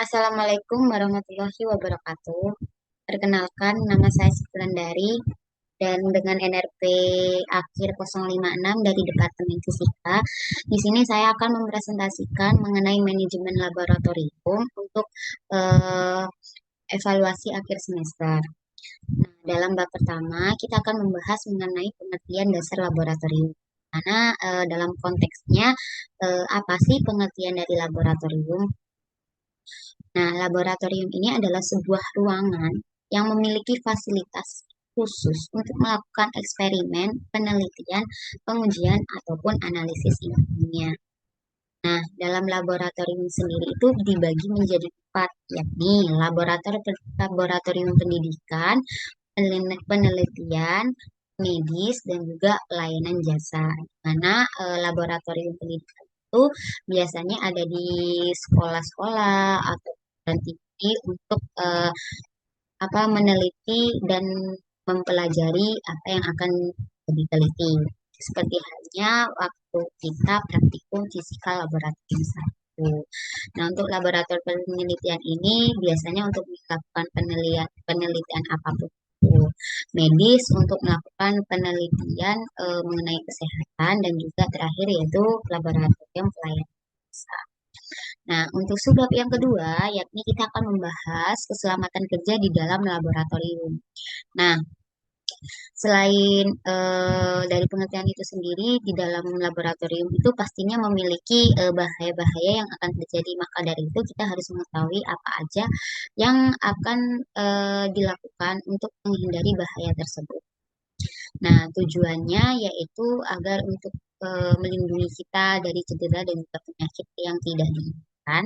Assalamualaikum warahmatullahi wabarakatuh. Perkenalkan, nama saya Siti Wulandari dan dengan NRP akhir 056 dari Departemen Fisika. Di sini saya akan mempresentasikan mengenai manajemen laboratorium untuk eh, evaluasi akhir semester. Nah, dalam bab pertama kita akan membahas mengenai pengertian dasar laboratorium. Karena dalam konteksnya apa sih pengertian dari laboratorium? Nah, laboratorium ini adalah sebuah ruangan yang memiliki fasilitas khusus untuk melakukan eksperimen, penelitian, pengujian, ataupun analisis ilmiah. Nah, dalam laboratorium sendiri itu dibagi menjadi empat, yakni laboratorium pendidikan, penelitian, medis, dan juga pelayanan jasa. Di mana laboratorium pendidikan itu biasanya ada di sekolah-sekolah atau perguruan tinggi untuk meneliti dan mempelajari apa yang akan diteliti. Seperti halnya waktu kita praktikum fisika laboratorium 1. Nah, untuk laboratorium penelitian ini biasanya untuk melakukan penelitian apapun itu. Medis untuk melakukan penelitian mengenai kesehatan dan juga terakhir yaitu laboratorium pelayanan. Nah, untuk subbab yang kedua, yakni kita akan membahas keselamatan kerja di dalam laboratorium. Nah, selain dari pengertian itu sendiri, di dalam laboratorium itu pastinya memiliki bahaya-bahaya yang akan terjadi. Maka dari itu kita harus mengetahui apa aja yang akan dilakukan untuk menghindari bahaya tersebut. Nah, tujuannya yaitu agar untuk melindungi kita dari cedera dan juga penyakit yang tidak diinginkan.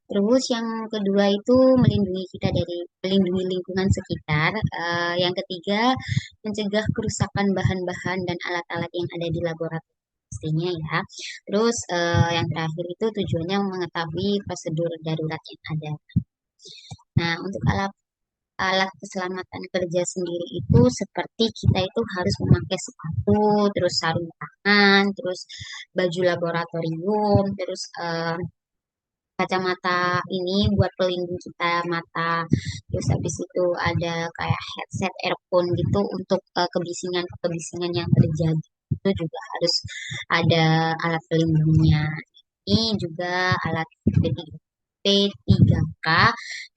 Terus yang kedua itu melindungi lingkungan sekitar. Yang ketiga, mencegah kerusakan bahan-bahan dan alat-alat yang ada di laboratorium pastinya ya. Terus yang terakhir itu tujuannya mengetahui prosedur darurat yang ada. Nah, untuk alat keselamatan kerja sendiri itu seperti kita itu harus memakai sepatu, terus sarung tangan, terus baju laboratorium, terus kacamata ini buat pelindung kita mata, terus habis itu ada kayak headset earphone gitu untuk kebisingan-kebisingan yang terjadi itu juga harus ada alat pelindungnya. Ini juga alat P3K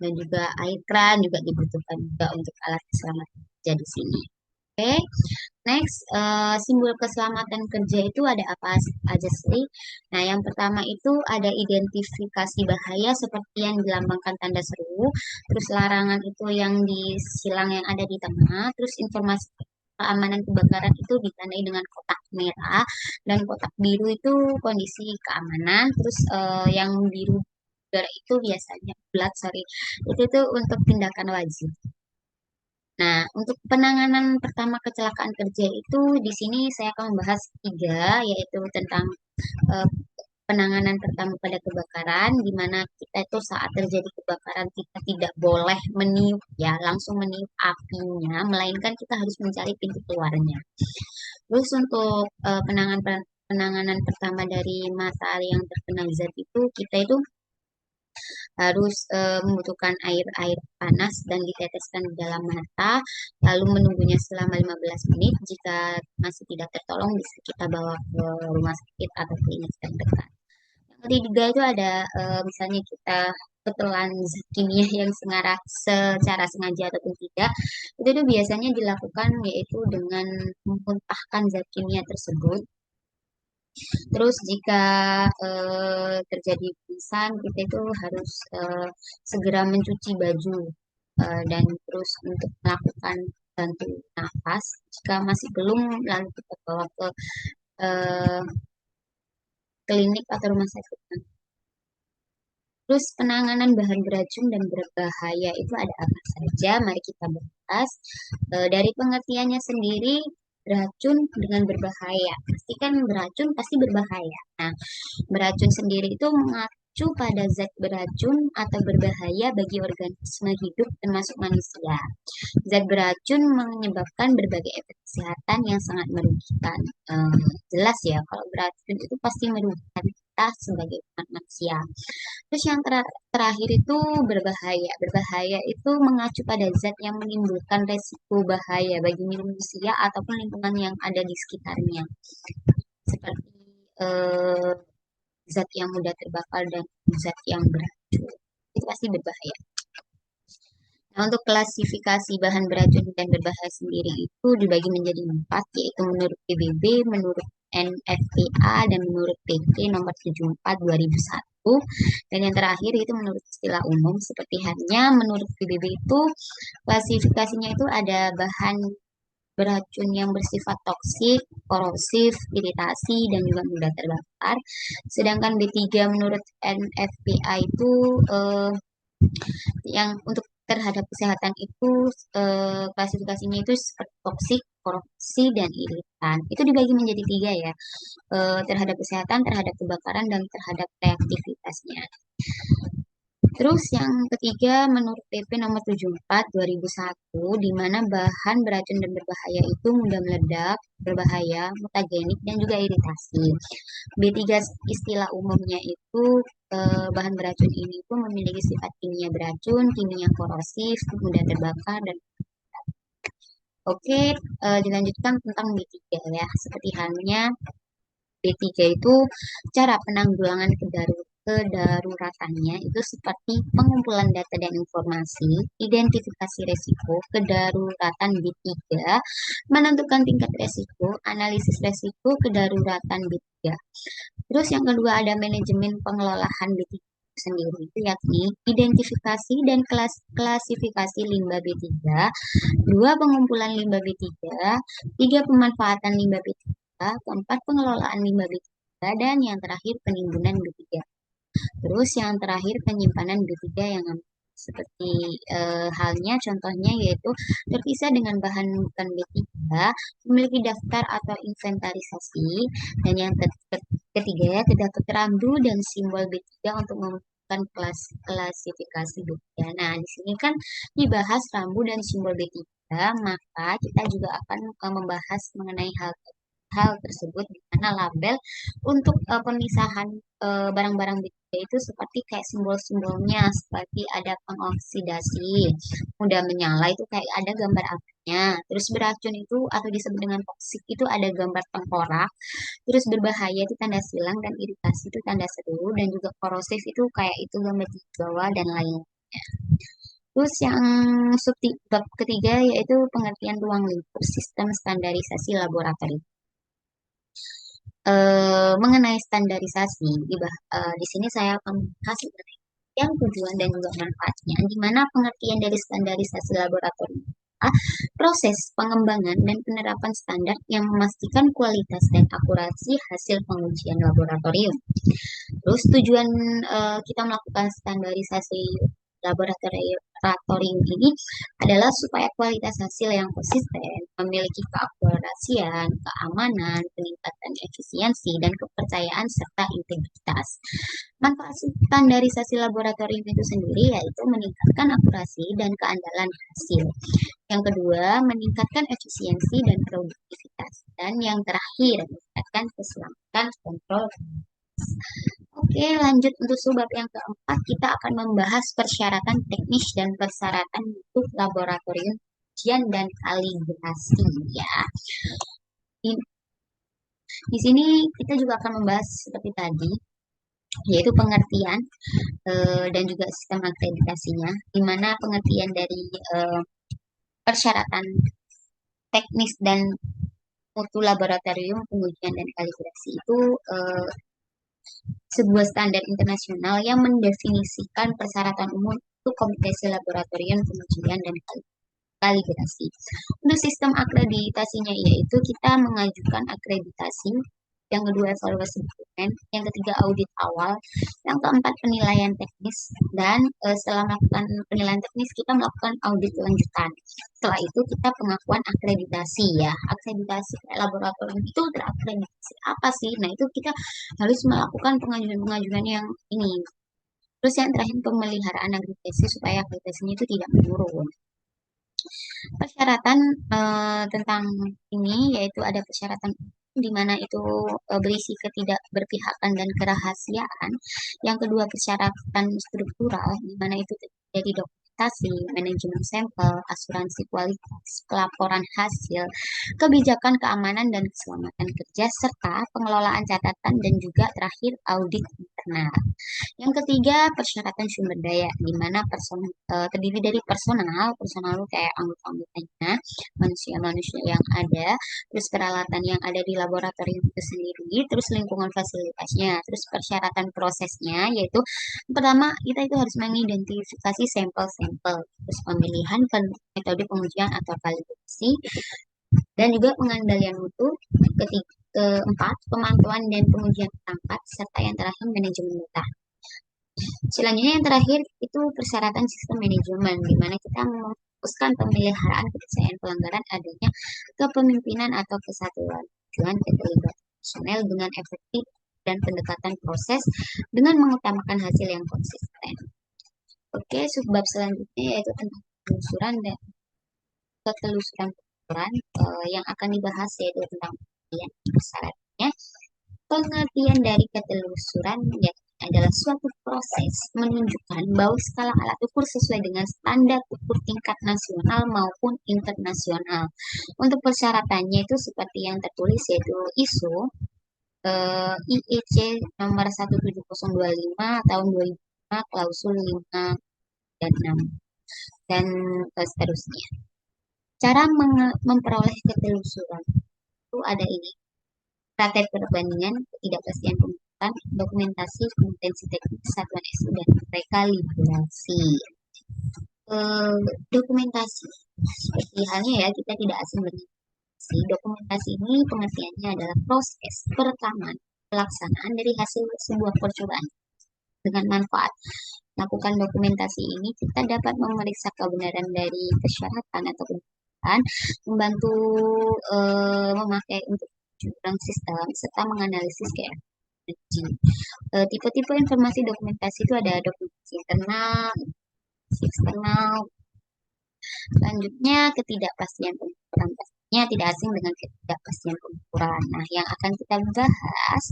dan juga air kran juga dibutuhkan juga untuk alat keselamatan kerja di sini. Oke, next simbol keselamatan kerja itu ada apa aja sih? Nah, yang pertama itu ada identifikasi bahaya seperti yang dilambangkan tanda seru, terus larangan itu yang di silang yang ada di tengah, terus informasi keamanan kebakaran itu ditandai dengan kotak merah dan kotak biru itu kondisi keamanan, terus yang biru udara itu biasanya blood, sorry, itu tuh untuk tindakan wajib. Nah, untuk penanganan pertama kecelakaan kerja itu di sini saya akan membahas tiga, yaitu tentang eh, penanganan pertama pada kebakaran, di mana kita itu saat terjadi kebakaran kita tidak boleh meniup ya, langsung meniup apinya, melainkan kita harus mencari pintu keluarnya. Terus untuk penanganan pertama dari mata yang terkena zat itu, kita itu harus membutuhkan air panas dan diteteskan di dalam mata, lalu menunggunya selama 15 menit. Jika masih tidak tertolong, bisa kita bawa ke rumah sakit atau klinik terdekat. Yang ketiga itu ada misalnya kita ketelan zat kimia yang secara sengaja ataupun tidak, itu biasanya dilakukan yaitu dengan memuntahkan zat kimia tersebut. Terus jika terjadi pingsan, kita itu harus segera mencuci baju dan terus untuk melakukan bantu nafas. Jika masih belum, lalu kita bawa ke eh, klinik atau rumah sakit. Terus penanganan bahan beracun dan berbahaya itu ada apa saja? Mari kita bahas. Dari pengertiannya sendiri, beracun dengan berbahaya. Pasti kan beracun pasti berbahaya. Nah, beracun sendiri itu mengacu pada zat beracun atau berbahaya bagi organisme hidup termasuk manusia. Zat beracun menyebabkan berbagai efek kesehatan yang sangat merugikan. Jelas ya, kalau beracun itu pasti merugikan. kita sebagai umat manusia. Terus yang terakhir itu berbahaya. Berbahaya itu mengacu pada zat yang menimbulkan resiko bahaya bagi manusia ataupun lingkungan yang ada di sekitarnya. Seperti eh, zat yang mudah terbakar dan zat yang beracun. Itu pasti berbahaya. Nah, untuk klasifikasi bahan beracun dan berbahaya sendiri itu dibagi menjadi 4, yaitu menurut PBB, menurut NFPA, dan menurut PT nomor 74 2001. Dan yang terakhir itu menurut istilah umum, seperti halnya menurut PBB itu klasifikasinya itu ada bahan beracun yang bersifat toksik, korosif, iritasi, dan juga mudah terbakar. Sedangkan B3 menurut NFPA itu yang untuk terhadap kesehatan itu klasifikasinya itu seperti toksik, korupsi, dan iritan. Itu dibagi menjadi 3 ya, terhadap kesehatan, terhadap kebakaran, dan terhadap reaktivitasnya. Terus yang ketiga menurut PP nomor 74 2001, di mana bahan beracun dan berbahaya itu mudah meledak, berbahaya, mutagenik, dan juga iritasi. B3 istilah umumnya itu bahan beracun ini pun memiliki sifat kimia beracun, kimia korosif, mudah terbakar, dan oke, dilanjutkan tentang B3 ya. Seperti halnya B3 itu cara penanggulangan kedaruratannya itu seperti pengumpulan data dan informasi, identifikasi resiko, kedaruratan B3, menentukan tingkat resiko, analisis resiko, kedaruratan B3. Terus yang kedua ada manajemen pengelolaan B3 sendiri, itu yakni identifikasi dan klasifikasi limbah B3, 2 pengumpulan limbah B3, 3 pemanfaatan limbah B3, keempat pengelolaan limbah B3, dan yang terakhir penimbunan B3. Terus yang terakhir penyimpanan B3 yang seperti halnya contohnya yaitu terpisah dengan bahan bukan B3, memiliki daftar atau inventarisasi, dan yang ketiga terdapat rambu dan simbol B3 untuk membutuhkan klasifikasi B3. Nah, di sini kan dibahas rambu dan simbol B3, maka kita juga akan membahas mengenai hal tersebut, di mana label untuk pemisahan barang-barang B3 itu seperti kayak simbol-simbolnya, seperti ada pengoksidasi, mudah menyala itu kayak ada gambar apinya, terus beracun itu atau disebut dengan toksik itu ada gambar tengkorak, terus berbahaya itu tanda silang, dan iritasi itu tanda seru, dan juga korosif itu kayak itu gambar di bawah dan lainnya. Terus yang bab ketiga yaitu pengertian ruang lingkup sistem standarisasi laboratorium. Mengenai standarisasi, di sini saya akan membahas yang tujuan dan juga manfaatnya, di mana pengertian dari standarisasi laboratorium proses pengembangan dan penerapan standar yang memastikan kualitas dan akurasi hasil pengujian laboratorium. Terus tujuan kita melakukan standarisasi laboratorium ini adalah supaya kualitas hasil yang konsisten, memiliki keakurasian, keamanan, peningkatan efisiensi, dan kepercayaan serta integritas. Manfaat standarisasi laboratorium itu sendiri yaitu meningkatkan akurasi dan keandalan hasil. Yang kedua, meningkatkan efisiensi dan produktivitas. Dan yang terakhir, meningkatkan keselamatan kontrol. Oke, lanjut untuk subbab yang keempat, kita akan membahas persyaratan teknis dan persyaratan untuk laboratorium ujian dan kalibrasi ya. Di, di sini kita juga akan membahas seperti tadi, yaitu pengertian dan juga sistem akreditasinya, di mana pengertian dari persyaratan teknis dan mutu laboratorium pengujian dan kalibrasi itu sebuah standar internasional yang mendefinisikan persyaratan umum untuk kompetensi laboratorium pengujian dan kalibrasi. Untuk sistem akreditasinya yaitu kita mengajukan akreditasi, yang kedua evaluasi dokumen, yang ketiga audit awal, yang keempat penilaian teknis, dan setelah melakukan penilaian teknis kita melakukan audit lanjutan. Setelah itu kita pengakuan akreditasi ya. Akreditasi laboratorium itu terakreditasi apa sih? Nah, itu kita harus melakukan pengajuan-pengajuan yang ini. Terus yang terakhir pemeliharaan akreditasi supaya akreditasinya itu tidak menurun. Persyaratan tentang ini yaitu ada persyaratan di mana itu berisi ketidakberpihakan dan kerahasiaan. Yang kedua, persyaratan struktural, di mana itu jadi dokumentasi, manajemen sampel, asuransi kualitas, pelaporan hasil, kebijakan keamanan dan keselamatan kerja, serta pengelolaan catatan dan juga terakhir audit internal. Yang ketiga, persyaratan sumber daya, di mana terdiri dari personal itu kayak anggota-anggotanya, manusia-manusia yang ada, terus peralatan yang ada di laboratorium itu sendiri, terus lingkungan fasilitasnya, terus persyaratan prosesnya, yaitu pertama kita itu harus mengidentifikasi sampel-sampel, terus pemilihan metode pengujian atau kalibrasi, dan juga pengendalian mutu. Keempat, pemantauan dan pengujian perangkat, serta yang terakhir manajemen data. Selanjutnya yang terakhir itu persyaratan sistem manajemen, di mana kita memfokuskan pemeliharaan kepercayaan pelanggaran adanya kepemimpinan atau kesatuan tujuan keterlibatan personel dengan efektif dan pendekatan proses dengan mengutamakan hasil yang konsisten. Oke, subbab selanjutnya yaitu tentang penelusuran dan ketelusuran peraturan yang akan dibahas yaitu tentang persyaratannya. Pengertian dari ketelusuran adalah suatu proses menunjukkan bahwa skala alat ukur sesuai dengan standar ukur tingkat nasional maupun internasional. Untuk persyaratannya itu seperti yang tertulis yaitu ISO IEC nomor 17025 tahun 2005 klausul 5 dan 6 dan seterusnya. Cara memperoleh ketelusuran itu ada ini: praktek perbandingan, ketidakpastian pengumuman, dokumentasi, kompetensi teknis, satuan SI, dan rekalibrasi. Dokumentasi, seperti halnya ya kita tidak asing dengan dokumentasi ini pengertiannya adalah proses perekaman pelaksanaan dari hasil sebuah percobaan. Dengan manfaat melakukan dokumentasi ini kita dapat memeriksa kebenaran dari persyaratan atau kebenaran, membantu memakai untuk jurang sistem serta menganalisis tipe-tipe informasi dokumentasi itu ada dokumentasi internal, eksternal. Selanjutnya ketidakpastian pengukuran, pastinya tidak asing dengan ketidakpastian pengukuran. Nah, yang akan kita bahas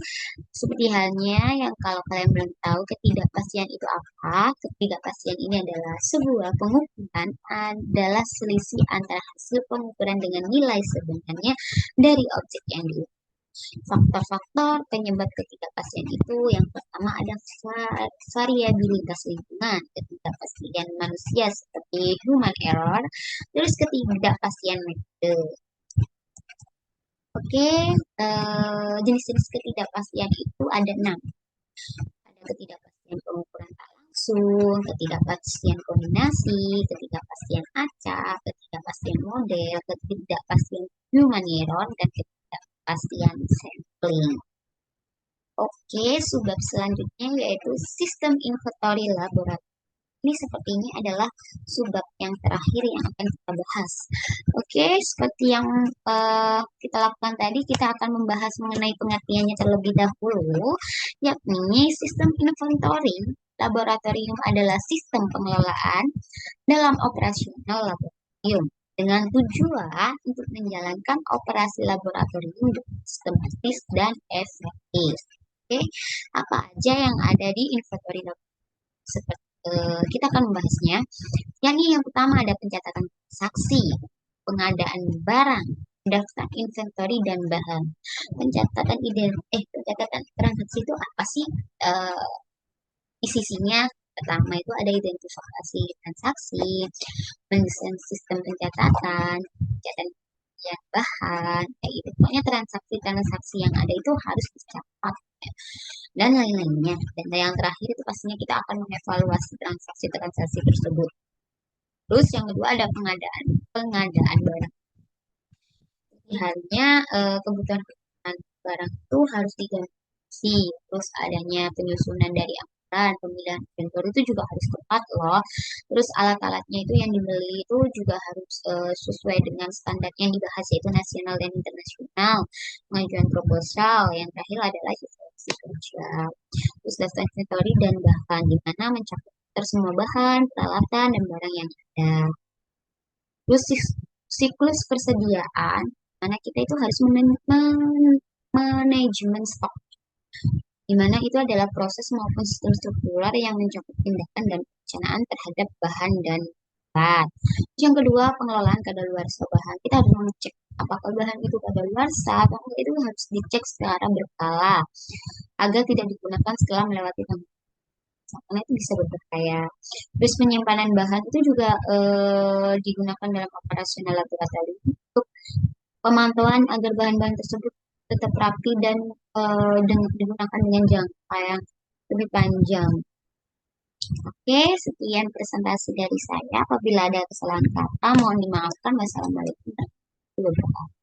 seperti halnya yang kalau kalian belum tahu ketidakpastian itu apa, ketidakpastian ini adalah sebuah pengukuran adalah selisih antara hasil pengukuran dengan nilai sebenarnya dari objek yang diukur. Faktor-faktor penyebab ketidakpastian itu yang pertama ada variabilitas lingkungan, ketidakpastian manusia seperti human error, terus ketidakpastian metode. Oke, jenis-jenis ketidakpastian itu ada 6. Ada ketidakpastian pengukuran tak langsung, ketidakpastian kombinasi, ketidakpastian acak, ketidakpastian model, ketidakpastian human error, dan ketidakpastian sampling. Oke, subbab selanjutnya yaitu sistem inventory laboratorium. Ini sepertinya adalah subbab yang terakhir yang akan kita bahas. Oke, seperti yang kita lakukan tadi, kita akan membahas mengenai pengertiannya terlebih dahulu, yakni sistem inventory laboratorium adalah sistem pengelolaan dalam operasional laboratorium dengan tujuan untuk menjalankan operasi laboratorium dengan sistematis dan efektif. Oke, apa aja yang ada di inventory laboratorium? Seperti kita akan membahasnya. Yang pertama ada pencatatan transaksi, pengadaan barang, daftar inventory dan bahan. Pencatatan transaksi itu apa sih? Isinya pertama itu ada identifikasi transaksi, mendesain sistem pencatatan bahan, kayak gitu. Pokoknya transaksi-transaksi yang ada itu harus dicatat dan lain-lainnya. Dan yang terakhir itu pastinya kita akan mengevaluasi transaksi-transaksi tersebut. Terus yang kedua ada pengadaan barang. Halnya kebutuhan barang itu harus diganti. Terus adanya penyusunan dari anggaran, pemilihan vendor itu juga harus tepat loh. Terus alat-alatnya itu yang dibeli itu juga harus sesuai dengan standar yang dibahas yaitu nasional dan internasional. Pengajuan proposal. Yang terakhir adalah evaluasi kerja. Terus daftar inventory dan bahan, di mana mencakup semua bahan, peralatan, dan barang yang ada. Terus siklus persediaan, mana kita itu harus manajemen stok, di mana itu adalah proses maupun sistem struktural yang mencakup tindakan dan perencanaan terhadap bahan dan alat. Yang kedua, pengelolaan kadaluarsa bahan. Kita harus mengecek apakah bahan itu kadaluarsa atau enggak, itu harus dicek secara berkala agar tidak digunakan setelah melewati tanggal karena itu bisa berbahaya. Terus penyimpanan bahan itu juga digunakan dalam operasional laboratorium untuk pemantauan agar bahan-bahan tersebut tetap rapi dan digunakan dengan jangka yang lebih panjang. Oke, sekian presentasi dari saya. Apabila ada kesalahan kata, mohon dimaafkan. Wassalamualaikum warahmatullahi wabarakatuh.